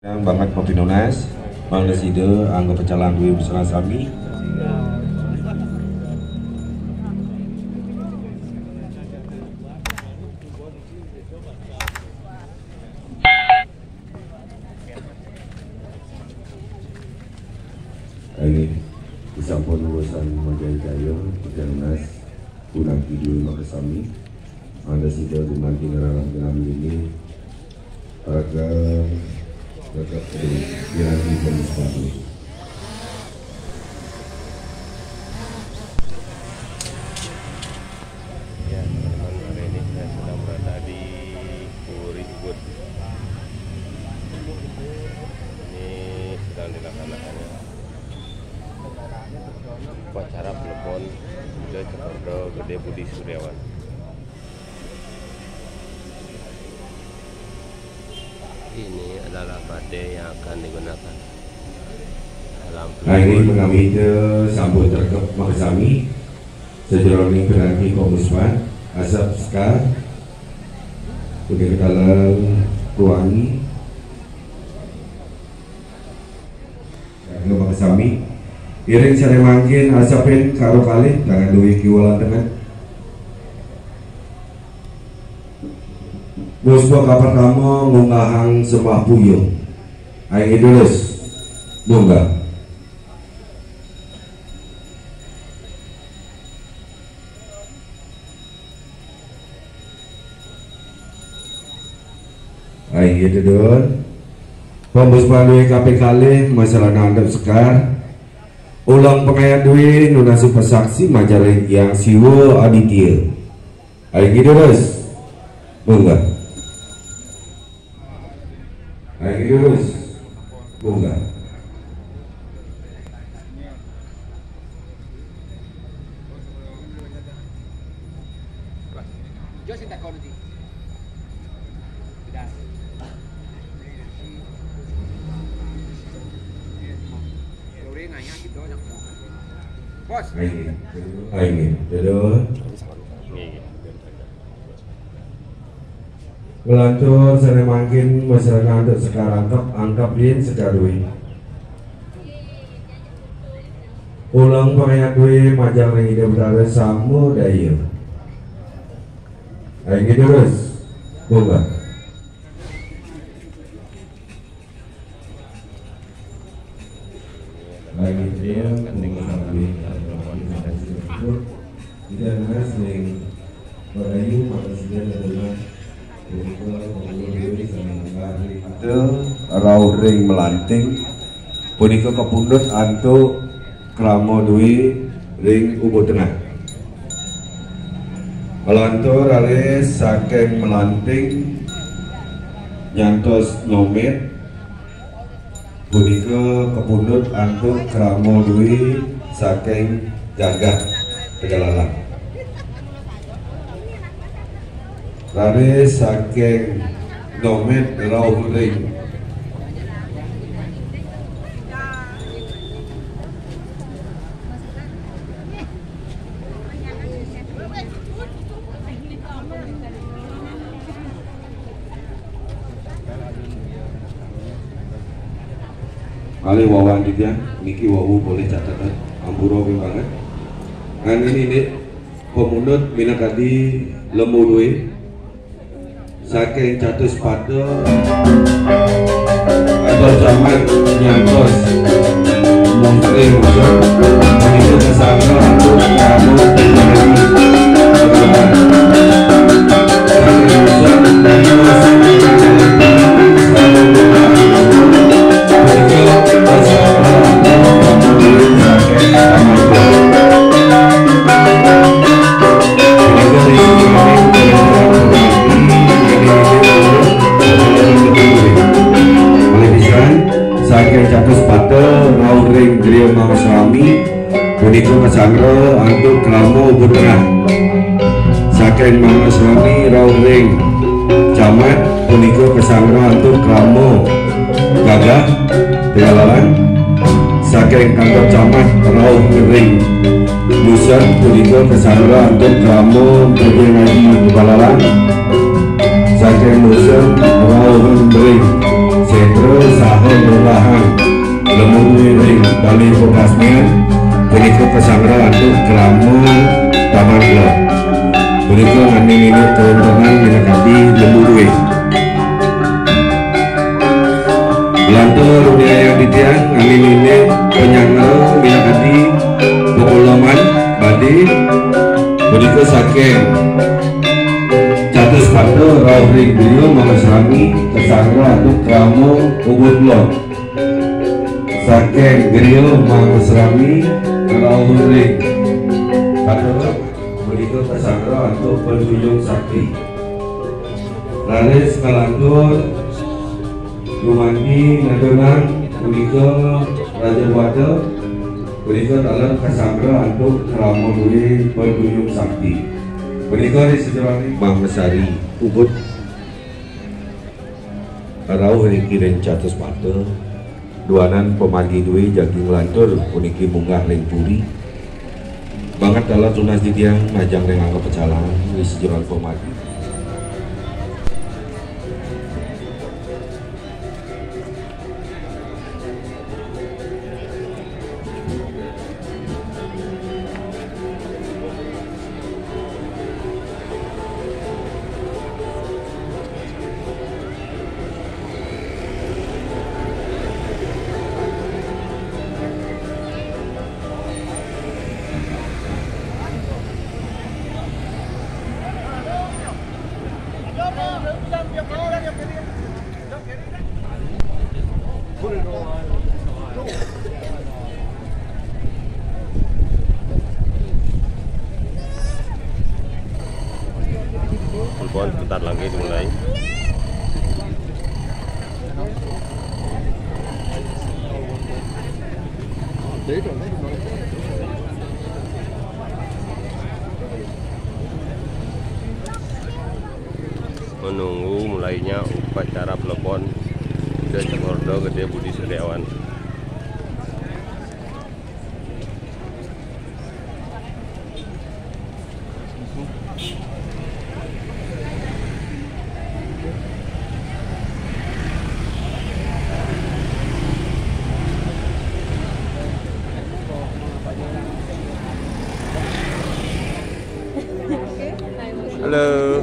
Banget Popinonas, Bangla Sida, Angga Pecalang Dwi Bersama Sami. Ini disampun urusan Majaya Jaya, Popinonas, Pulang Kidul Makasami, Bangla Sida dengan Tingarang dengan ini, Raga tetap dilanti penisbatu. Ya teman-teman, hari ini saya sedang berada di Puribut. Ini sedang dilaksanakannya upacara pelepon Buddha Cakordo Gede Budi Suryawan. Ini adalah badai yang akan digunakan dalam Nah ini mengambil sambut terkep Makasami sejroning penanti Komusman Asap Sekar Kudir Kalal Ruangi Kanggo Makasami iring sare mangkin asapin karo kalih tangan duwi kiwalan tengah Bospo pertama ngungahang sembah puyuh aing idulus munggah aing idulun pembus palui kape kalih masalah nandep sekar ulang pengayat duwi nunasu pesaksi majalah yang siwa aditya aing idulus munggah lagi terus bunga lagi terus Melantur sana makin masyarakat untuk sekarang angkap din sekarui. Ulang pengayat duit majang yang hidup berada samu daya. Lagi terus, bunga. Lagi dia mengambil tidak ada sering berayu maka sudah adalah Raud ring melanting punika kepundhut antuk krama duwi ring ubu tengah melantur alis saking melanting nyantos nomet punika kepundhut antuk krama duwi saking jagat tegalalang Rare saking nomet raud ring kali wawan juga Miki wawu boleh catatan amburo banget kan ini pemundut minakadi lembu duwe saking catus pada atau zaman nyantos mungkin itu kesangka untuk kamu saking catus pada raud ring griya Makasami punika kasangga antuk krama ubu tengah saking Makasami raud ring camat punika kasangga antuk krama gagah tegalalang saking kantor camat raud ring Nusan punika kasangga antuk krama berjengaji tegalalang saking Nusan raud ring sentra saha perubahan lemuri ring Bali Bekasmen berikut pesangra untuk Keramun Taman Blok berikut nanti ini turun-turunan minakati lemuri Belantur Udaya Ditian amin ini penyangga minakati Pukulaman Badi berikut Saking Catus Pato Rauh Ring Beliau Mamasrami Tersangka untuk Keramun Ubud Blok Saking Griyo Mamasrami Rauh Ring Pato berikut tersangka untuk Berjunjung Sakti Laris Kalantur Rumandi Nadonan berikut Raja Wada berikut adalah tersangka untuk Keramun Berjunjung Sakti berikut di sejarah Bang Mesari Ubud Rauh Riki dan Catus Pate Duanan Pemagi Dwi Jaging Lantur Uniki Munggah Leng Puri banget dalam tunas di tiang Majang Leng Angka Pecalang di sejarah Pemagi Telepon sebentar lagi dimulai. Menunggu mulainya upacara Plebon ke Cengordo Gede Budi Setiawan. Halo.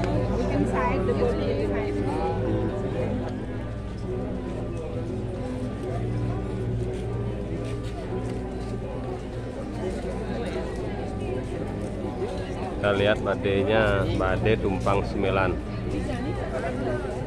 Kita lihat badainya, badai tumpang 9.